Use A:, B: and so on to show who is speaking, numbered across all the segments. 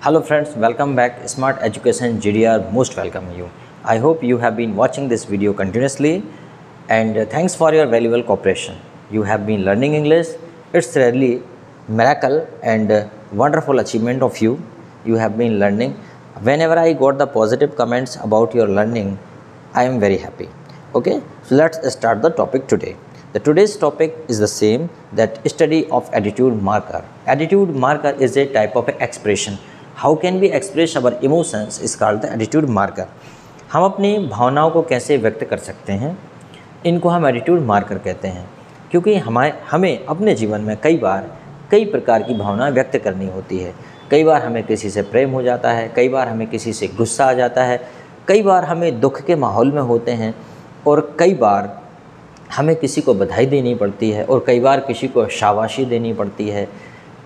A: Hello friends, welcome back. Smart Education GDR most welcome you. I hope you have been watching this video continuously and thanks for your valuable cooperation. You have been learning English. It's really miracle and wonderful achievement of you. You have been learning. Whenever I got the positive comments about your learning, I am very happy. Okay, so let's start the topic today. Today's topic is the same, that study of attitude marker. Attitude marker is a type of expression. How can we express our emotions is called the attitude marker. हम अपनी भावनाओं को कैसे व्यक्त कर सकते हैं, इनको हम एटीट्यूड मार्कर कहते हैं। क्योंकि हमें अपने जीवन में कई प्रकार की भावनाएं व्यक्त करनी होती है। कई बार हमें किसी से प्रेम हो जाता है, कई बार हमें किसी से गुस्सा आ जाता है, कई बार हमें दुख के माहौल में होते हैं और कई बार हमें किसी को बधाई देनी पड़ती है और कई बार किसी को शाबाशी देनी पड़ती है,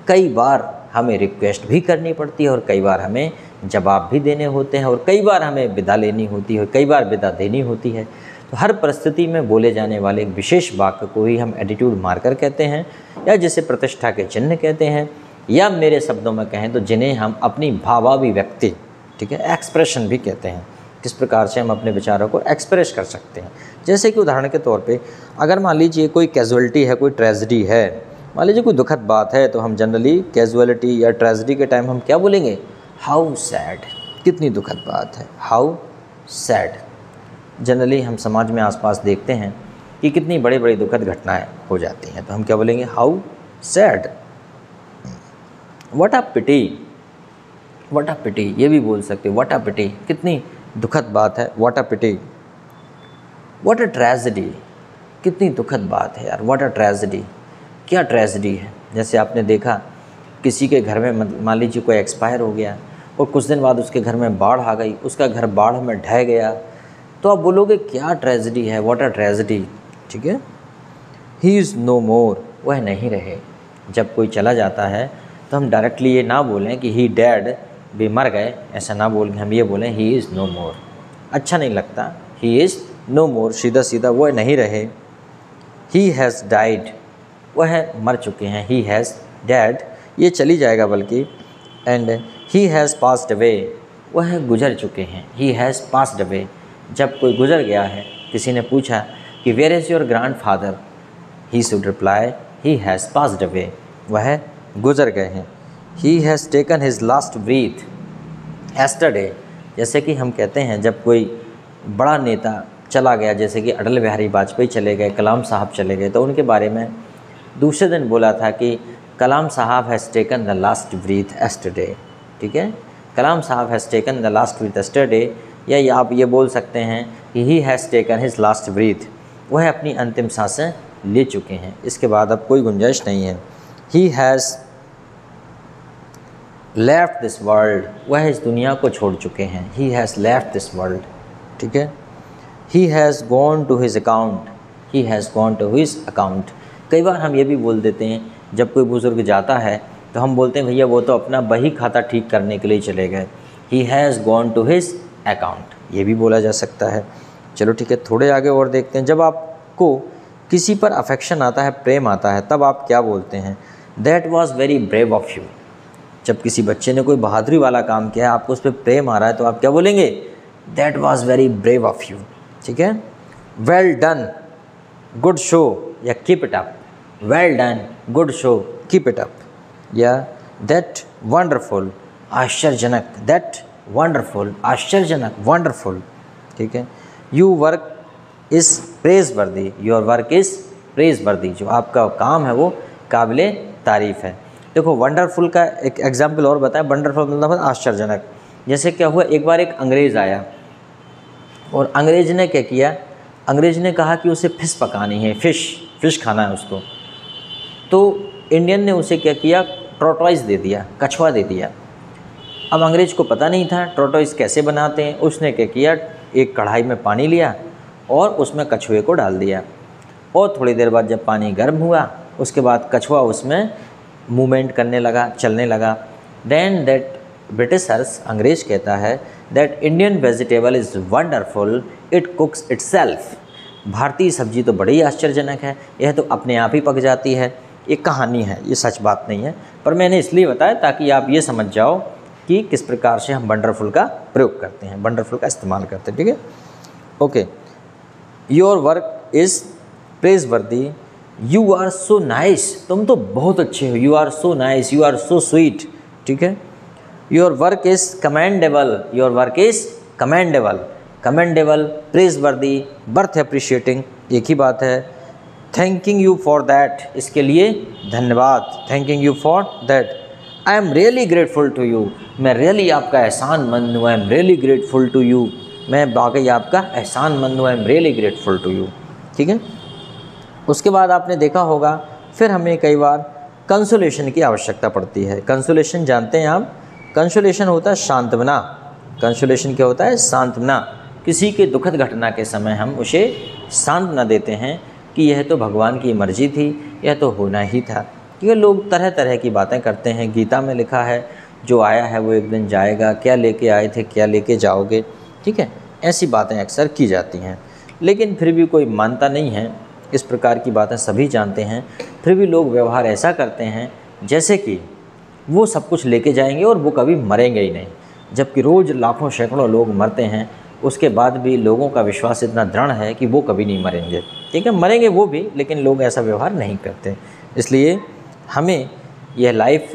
A: कई बार हमें रिक्वेस्ट भी करनी पड़ती है और कई बार हमें जवाब भी देने होते हैं और कई बार हमें विदा लेनी होती है, कई बार विदा देनी होती है। तो हर परिस्थिति में बोले जाने वाले एक विशेष वाक्य को ही हम एटीट्यूड मार्कर कहते हैं, या जिसे प्रतिष्ठा के चिन्ह कहते हैं, या मेरे शब्दों में कहें तो जिन्हें हम अपनी भावाभिव्यक्ति, ठीक है, एक्सप्रेशन भी कहते हैं। किस प्रकार से हम अपने विचारों को एक्सप्रेस कर सकते हैं। जैसे कि उदाहरण के तौर पे अगर मान लीजिए कोई कैजुअलिटी है, कोई ट्रेजेडी है, मान लीजिए कोई दुखद बात है, तो हम जनरली कैजुअलिटी या ट्रेजेडी के टाइम हम क्या बोलेंगे? हाउ सैड, कितनी दुखद बात है, हाउ सैड। जनरली हम समाज में आसपास देखते हैं कि कितनी बड़ी बड़ी दुखद घटनाएं हो जाती हैं, तो हम क्या बोलेंगे? How sad. What a pity, what a pity, ये भी बोल सकते हो, व्हाट अ पिटी, कितनी दुखद बात है, what a pity. What a tragedy, कितनी दुखद बात है यार, व्हाट अ ट्रेजेडी, क्या ट्रेजेडी है। जैसे आपने देखा किसी के घर में मान लीजिए कोई एक्सपायर हो गया और कुछ दिन बाद उसके घर में बाढ़ आ गई, उसका घर बाढ़ में ढह गया, तो आप बोलोगे क्या ट्रेजेडी है, व्हाट अ ट्रेजेडी, ठीक है। ही इज़ नो मोर, वह नहीं रहे। जब कोई चला जाता है तो हम डायरेक्टली ये ना बोलें कि ही डेड, भी मर गए, ऐसा ना बोल के हम ये बोलें ही इज़ नो मोर। अच्छा नहीं लगता, ही इज़ नो मोर, सीधा सीधा वह नहीं रहे। ही हैज़ डाइड, वह मर चुके हैं, ही हैज़ डैड, ये चली जाएगा बल्कि। And he has passed away, वह गुजर चुके हैं, ही हैज़ पास्ड अवे। जब कोई गुजर गया है, किसी ने पूछा कि where is your grandfather, he should reply he has passed away, वह गुजर गए हैं। He has taken his last breath yesterday, जैसे कि हम कहते हैं जब कोई बड़ा नेता चला गया, जैसे कि अटल बिहारी वाजपेयी चले गए, कलाम साहब चले गए, तो उनके बारे में दूसरे दिन बोला था कि Kalam sahab has taken the last breath yesterday, ठीक है। Kalam sahab has taken the last breath yesterday, या आप ये बोल सकते हैं कि he has taken his last breath, वह अपनी अंतिम सांसें ले चुके हैं, इसके बाद अब कोई गुंजाइश नहीं है। He has left this world, वह इस दुनिया को छोड़ चुके हैं, he has left this world, ठीक है। He has gone to his account, he has gone to his account. कई बार हम ये भी बोल देते हैं, जब कोई बुज़ुर्ग जाता है तो हम बोलते हैं भैया वो तो अपना बही खाता ठीक करने के लिए चले गए, he has gone to his account, ये भी बोला जा सकता है। चलो ठीक है, थोड़े आगे और देखते हैं। जब आपको किसी पर अफेक्शन आता है, प्रेम आता है, तब आप क्या बोलते हैं? That was very brave of you. जब किसी बच्चे ने कोई बहादुरी वाला काम किया है, आपको उस पर प्रेम आ रहा है, तो आप क्या बोलेंगे? That was very brave of you, ठीक है। वेल डन, गुड शो, या keep it up, well done, good show, keep it up, या दैट वंडरफुल, आश्चर्यजनक, दैट वंडरफुल, आश्चर्यजनक, वंडरफुल, ठीक है। यू वर्क इज़ प्रेज वर्दी, योर वर्क इज़ प्रेज वर्दी, जो आपका काम है वो काबिले तारीफ़ है। देखो वंडरफुल का एक एग्जाम्पल और बताएं। वंडरफुल मतलब आश्चर्यजनक। जैसे क्या हुआ, एक बार एक अंग्रेज़ आया और अंग्रेज़ ने क्या किया, अंग्रेज़ ने कहा कि उसे फ़िश पकानी है, फ़िश खाना है उसको। तो इंडियन ने उसे क्या किया, टॉर्टोइस दे दिया, कछुआ दे दिया। अब अंग्रेज़ को पता नहीं था टॉर्टोइस कैसे बनाते हैं, उसने क्या किया, एक कढ़ाई में पानी लिया और उसमें कछुए को डाल दिया, और थोड़ी देर बाद जब पानी गर्म हुआ, उसके बाद कछुआ उसमें मूवमेंट करने लगा, चलने लगा। देन दैट ब्रिटिशर्स, अंग्रेज़ कहता है, that Indian vegetable is wonderful, it कुक्स itself. भारतीय सब्जी तो बड़ी आश्चर्यजनक है, यह तो अपने आप ही पक जाती है। एक कहानी है, ये सच बात नहीं है, पर मैंने इसलिए बताया ताकि आप ये समझ जाओ कि किस प्रकार से हम वंडरफुल का प्रयोग करते हैं, वंडरफुल का इस्तेमाल करते हैं। ठीक है, okay. Your work is praiseworthy, you are so nice, तुम तो बहुत अच्छे हो, you are so nice, you are so sweet. ठीक है, your work is commendable, your work is commendable, commendable, praiseworthy, worth appreciating, एक ही बात है। थैंकिंग यू फॉर दैट, इसके लिए धन्यवाद, thanking you for that. I am really grateful to you, मैं रियली आपका एहसानमंद हूँ, I am really grateful to you, मैं वाकई आपका एहसानमंद हूँ, I am really grateful to you. ठीक है, उसके बाद आपने देखा होगा फिर हमें कई बार कंसोलेशन की आवश्यकता पड़ती है। कंसोलेशन जानते हैं आप, कंसोलेशन होता है सांत्वना। कंसोलेशन क्या होता है? सांत्वना। किसी के दुखद घटना के समय हम उसे सांत्वना देते हैं कि यह तो भगवान की मर्जी थी, यह तो होना ही था। ये लोग तरह तरह की बातें करते हैं। गीता में लिखा है जो आया है वो एक दिन जाएगा, क्या लेके आए थे क्या लेके जाओगे। ठीक है, ऐसी बातें अक्सर की जाती हैं, लेकिन फिर भी कोई मानता नहीं है। इस प्रकार की बातें सभी जानते हैं, फिर भी लोग व्यवहार ऐसा करते हैं जैसे कि वो सब कुछ लेके जाएंगे और वो कभी मरेंगे ही नहीं, जबकि रोज़ लाखों सैकड़ों लोग मरते हैं, उसके बाद भी लोगों का विश्वास इतना दृढ़ है कि वो कभी नहीं मरेंगे। ठीक है, मरेंगे वो भी, लेकिन लोग ऐसा व्यवहार नहीं करते। इसलिए हमें यह लाइफ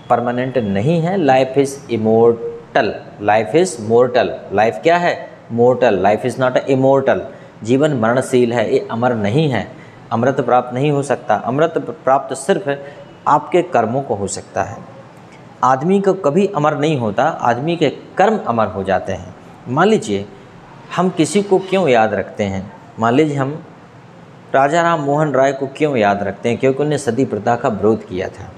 A: परमानेंट नहीं है, life is immortal, life is mortar. Life क्या है? Mortar, life is not immortal. जीवन मरणशील है, ये अमर नहीं है, अमृत प्राप्त नहीं हो सकता। अमृत प्राप्त सिर्फ आपके कर्मों को हो सकता है। आदमी को कभी अमर नहीं होता, आदमी के कर्म अमर हो जाते हैं। मान लीजिए हम किसी को क्यों याद रखते हैं? मान लीजिए हम राजा राम मोहन राय को क्यों याद रखते हैं? क्योंकि उन्होंने सती प्रथा का विरोध किया था।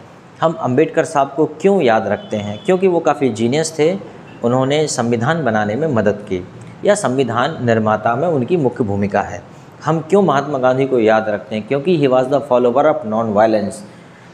A: हम अंबेडकर साहब को क्यों याद रखते हैं? क्योंकि वो काफ़ी जीनियस थे, उन्होंने संविधान बनाने में मदद की, या संविधान निर्माता में उनकी मुख्य भूमिका है। हम क्यों महात्मा गांधी को याद रखते हैं? क्योंकि he was the follower of non violence.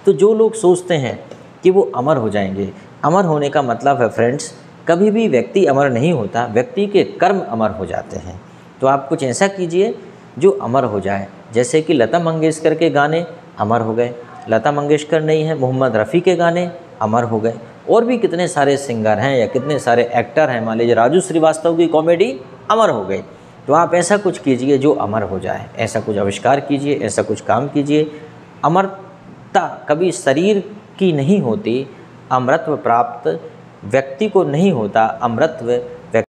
A: तो जो लोग सोचते हैं कि वो अमर हो जाएंगे, अमर होने का मतलब है फ्रेंड्स, कभी भी व्यक्ति अमर नहीं होता, व्यक्ति के कर्म अमर हो जाते हैं। तो आप कुछ ऐसा कीजिए जो अमर हो जाए, जैसे कि लता मंगेशकर के गाने अमर हो गए। लता मंगेशकर नहीं है, मोहम्मद रफ़ी के गाने अमर हो गए। और भी कितने सारे सिंगर हैं या कितने सारे एक्टर हैं, मान लीजिए राजू श्रीवास्तव की कॉमेडी अमर हो गई। तो आप ऐसा कुछ कीजिए जो अमर हो जाए, ऐसा कुछ आविष्कार कीजिए, ऐसा कुछ काम कीजिए। अमरता कभी शरीर की नहीं होती, अमरत्व प्राप्त व्यक्ति को नहीं होता, अमरत्व